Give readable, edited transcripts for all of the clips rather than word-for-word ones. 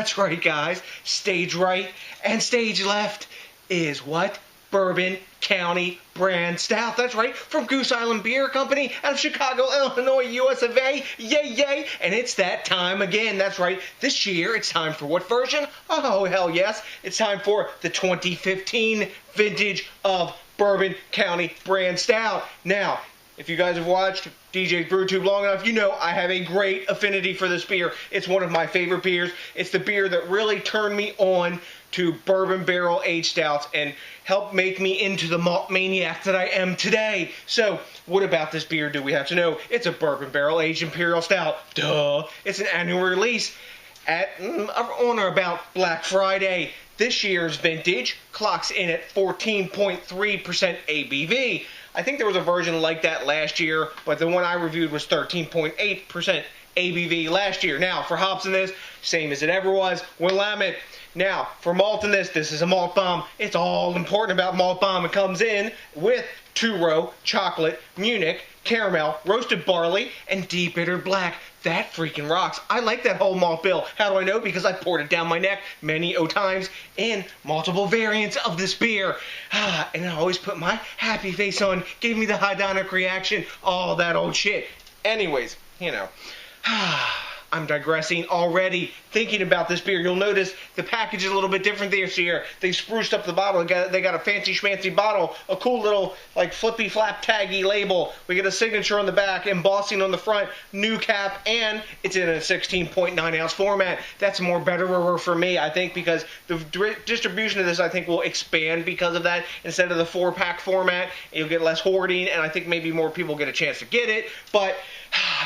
That's right, guys. Stage right and stage left is what? Bourbon County Brand Stout. That's right, from Goose Island Beer Company out of Chicago, Illinois, US of A. Yay, yay. And it's that time again. That's right. This year, it's time for what version? Oh, hell yes. It's time for the 2015 vintage of Bourbon County Brand Stout. Now, if you guys have watched DJs BrewTube long enough, you know I have a great affinity for this beer. It's one of my favorite beers. It's the beer that really turned me on to bourbon barrel aged stouts and helped make me into the malt maniac that I am today. So, what about this beer do we have to know? It's a bourbon barrel aged imperial stout. Duh. It's an annual release at on or about Black Friday. This year's vintage clocks in at 14.3% ABV. I think there was a version like that last year, but the one I reviewed was 13.8% ABV last year. Now, for hops in this, same as it ever was, Willamette. Now, for malt in this is a malt bomb. It's all important about malt bomb. It comes in with 2-row, chocolate, Munich, caramel, roasted barley, and deep bitter black. That freaking rocks. I like that whole malt bill. How do I know? Because I poured it down my neck many times in multiple variants of this beer. And I always put my happy face on. Gave me the hedonic reaction. All that old shit. Anyways, you know. I'm digressing already. Thinking about this beer, you'll notice the package is a little bit different this year. They spruced up the bottle. They got a fancy schmancy bottle, a cool little like flippy flap taggy label. We get a signature on the back, embossing on the front, new cap, and it's in a 16.9 ounce format. That's more better for me, I think, because the distribution of this I think will expand because of that. Instead of the 4-pack format, you'll get less hoarding, and I think maybe more people get a chance to get it. But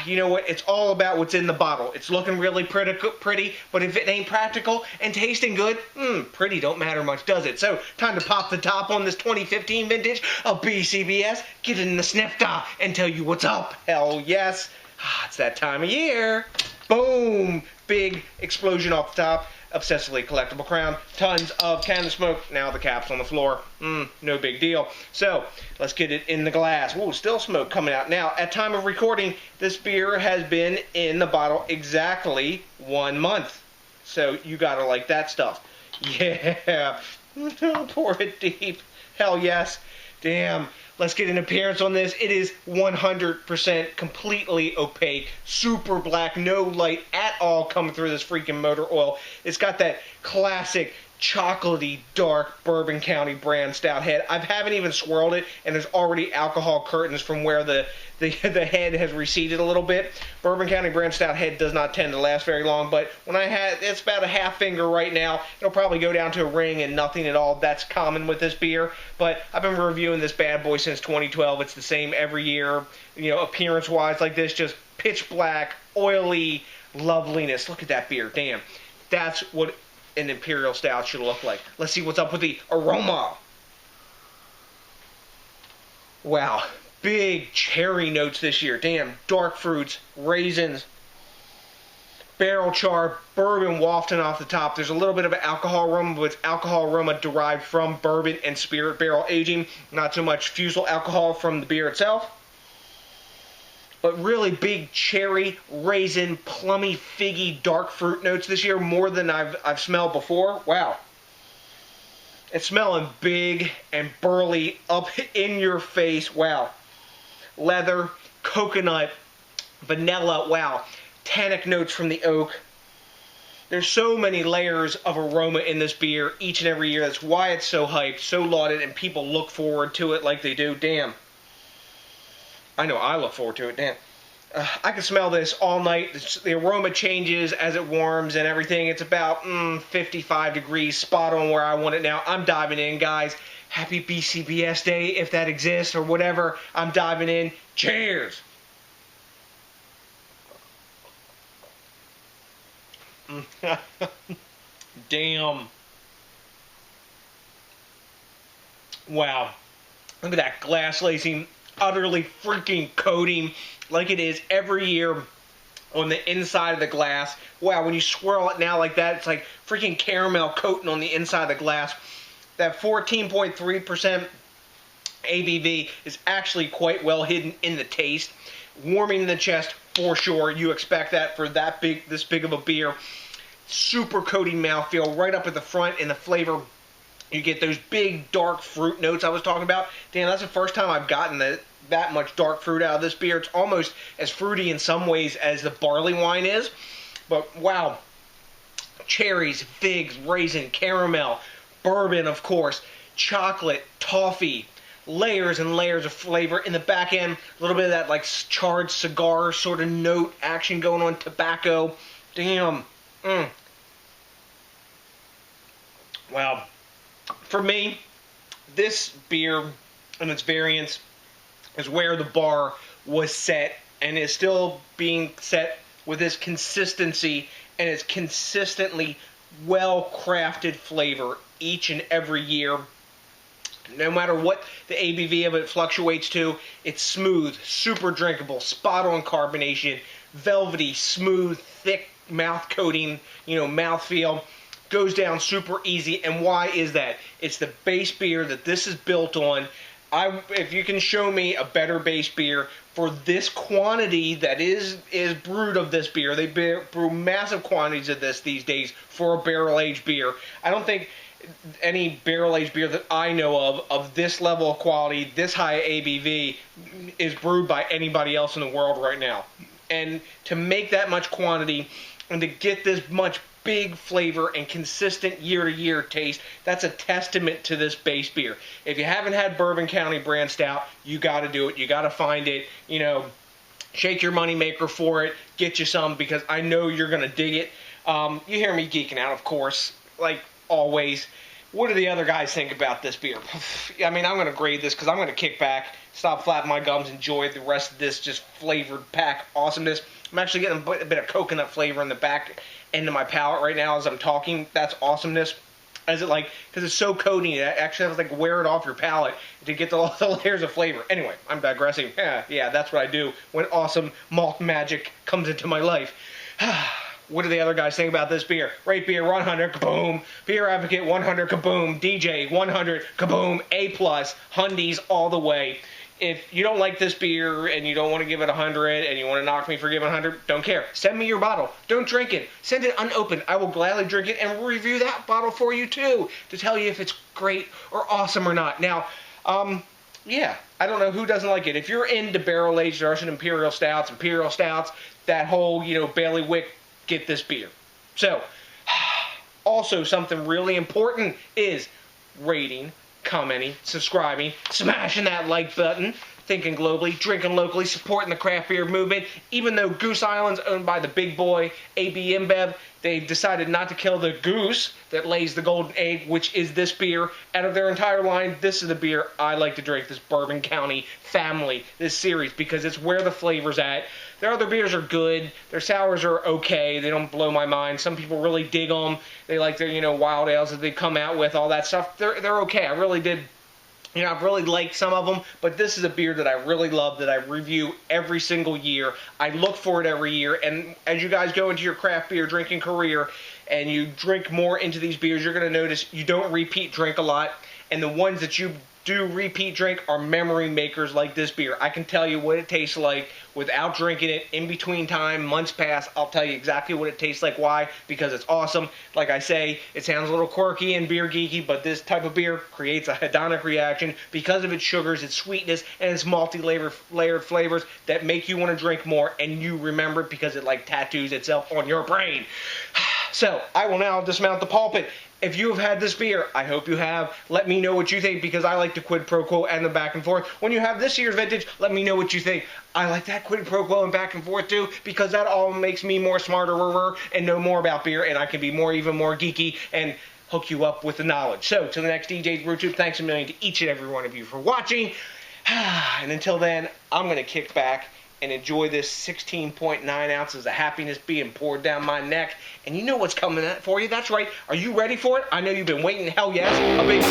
you know what? It's all about what's in the bottle. It's looking really pretty, but if it ain't practical and tasting good, pretty don't matter much, does it? So, time to pop the top on this 2015 vintage of BCBS, get it in the snifter, and tell you what's up. Hell yes. It's that time of year. Boom! Big explosion off the top. Obsessively collectible crown, tons of cannon smoke, now the cap's on the floor, no big deal. So, let's get it in the glass. Ooh, still smoke coming out. Now, at time of recording, this beer has been in the bottle exactly 1 month. So, you gotta like that stuff. Yeah, pour it deep, hell yes. Damn. Let's get an appearance on this. It is 100% completely opaque, super black, no light at all coming through this freaking motor oil. It's got that classic chocolatey, dark Bourbon County Brand Stout head. I haven't even swirled it, and there's already alcohol curtains from where the head has receded a little bit. Bourbon County Brand Stout head does not tend to last very long, but when it's about a half finger right now. It'll probably go down to a ring and nothing at all. That's common with this beer, but I've been reviewing this bad boy since 2012. It's the same every year, you know, appearance-wise like this, just pitch black, oily loveliness. Look at that beer, damn. That's what an Imperial Stout should look like. Let's see what's up with the aroma. Wow. Big cherry notes this year. Damn. Dark fruits, raisins, barrel char, bourbon wafting off the top. There's a little bit of alcohol aroma, but it's alcohol aroma derived from bourbon and spirit barrel aging. Not so much fusel alcohol from the beer itself. But really big cherry, raisin, plummy, figgy, dark fruit notes this year, more than I've smelled before. Wow. It's smelling big and burly, up in your face. Wow. Leather, coconut, vanilla. Wow. Tannic notes from the oak. There's so many layers of aroma in this beer each and every year. That's why it's so hyped, so lauded, and people look forward to it like they do. Damn. I know I look forward to it, damn. I can smell this all night. The aroma changes as it warms and everything. It's about 55 degrees, spot on where I want it now. I'm diving in, guys. Happy BCBS Day, if that exists, or whatever. I'm diving in. Cheers! Damn. Wow. Look at that glass lacing. Utterly freaking coating like it is every year on the inside of the glass. Wow, when you swirl it now like that, it's like freaking caramel coating on the inside of the glass. That 14.3% ABV is actually quite well hidden in the taste. Warming in the chest for sure. You expect that for this big of a beer. super coaty mouthfeel right up at the front, and the flavor, you get those big dark fruit notes I was talking about. Damn, that's the first time I've gotten that much dark fruit out of this beer. It's almost as fruity in some ways as the barley wine is. But wow, cherries, figs, raisin, caramel, bourbon, of course, chocolate, toffee, layers and layers of flavor. In the back end, a little bit of that like charred cigar sort of note action going on, tobacco. Damn. Wow. For me, this beer and its variants is where the bar was set, and is still being set with this consistency and its consistently well-crafted flavor each and every year. No matter what the ABV of it fluctuates to, it's smooth, super drinkable, spot-on carbonation, velvety, smooth, thick mouth coating, mouthfeel. Goes down super easy. And why is that? It's the base beer that this is built on. If you can show me a better base beer for this quantity that is brewed of this beer, they brew massive quantities of this these days for a barrel-aged beer. I don't think any barrel-aged beer that I know of this level of quality, this high ABV, is brewed by anybody else in the world right now. And to make that much quantity and to get this much big flavor and consistent year-to-year taste, that's a testament to this base beer. If you haven't had Bourbon County Brand Stout, you got to do it. You got to find it. Shake your moneymaker for it. Get you some, because I know you're going to dig it. You hear me geeking out, of course, like always. What do the other guys think about this beer? I mean, I'm going to grade this because I'm going to kick back, stop flapping my gums, enjoy the rest of this just flavored pack awesomeness. I'm actually getting a bit of coconut flavor in the back end of my palate right now as I'm talking. That's awesomeness. Because it's so coating, it actually has to wear it off your palate to get the layers of flavor. Anyway, I'm digressing. Yeah, that's what I do when awesome malt magic comes into my life. What do the other guys think about this beer? Rate beer 100, kaboom. Beer advocate 100, kaboom. DJ 100, kaboom. A+, hundies all the way. If you don't like this beer and you don't want to give it 100 and you want to knock me for giving 100, don't care. Send me your bottle. Don't drink it. Send it unopened. I will gladly drink it and review that bottle for you too, to tell you if it's great or awesome or not. Now, yeah, I don't know who doesn't like it. If you're into barrel-aged Russian Imperial Stouts, that whole, bailiwick, get this beer. So, also something really important is rating, commenting, subscribing, smashing that like button, thinking globally, drinking locally, supporting the craft beer movement. Even though Goose Island's owned by the big boy AB InBev, they've decided not to kill the goose that lays the golden egg, which is this beer. Out of their entire line, this is the beer I like to drink, this Bourbon County family, this series, because it's where the flavor's at. Their other beers are good. Their sours are okay. They don't blow my mind. Some people really dig them. They like their, wild ales that they come out with, all that stuff. They're okay. I really did. I've really liked some of them, but this is a beer that I really love, that I review every single year. I look for it every year, and as you guys go into your craft beer drinking career and you drink more into these beers, you're going to notice you don't repeat drink a lot, and the ones that you do repeat drink are memory makers like this beer. I can tell you what it tastes like without drinking it. In between time, months pass, I'll tell you exactly what it tastes like. Why? Because it's awesome. Like I say, it sounds a little quirky and beer geeky, but this type of beer creates a hedonic reaction because of its sugars, its sweetness, and its multi-layered flavors that make you want to drink more, and you remember it because it tattoos itself on your brain. So, I will now dismount the pulpit. If you have had this beer, I hope you have. Let me know what you think, because I like the quid pro quo and the back and forth. When you have this year's vintage, let me know what you think. I like that quid pro quo and back and forth too, because that all makes me more smarter and know more about beer, and I can be even more geeky and hook you up with the knowledge. So, to the next DJs BrewTube, thanks a million to each and every one of you for watching. And until then, I'm going to kick back and enjoy this 16.9 ounces of happiness being poured down my neck. And you know what's coming for you. That's right. Are you ready for it? I know you've been waiting. Hell yes. A big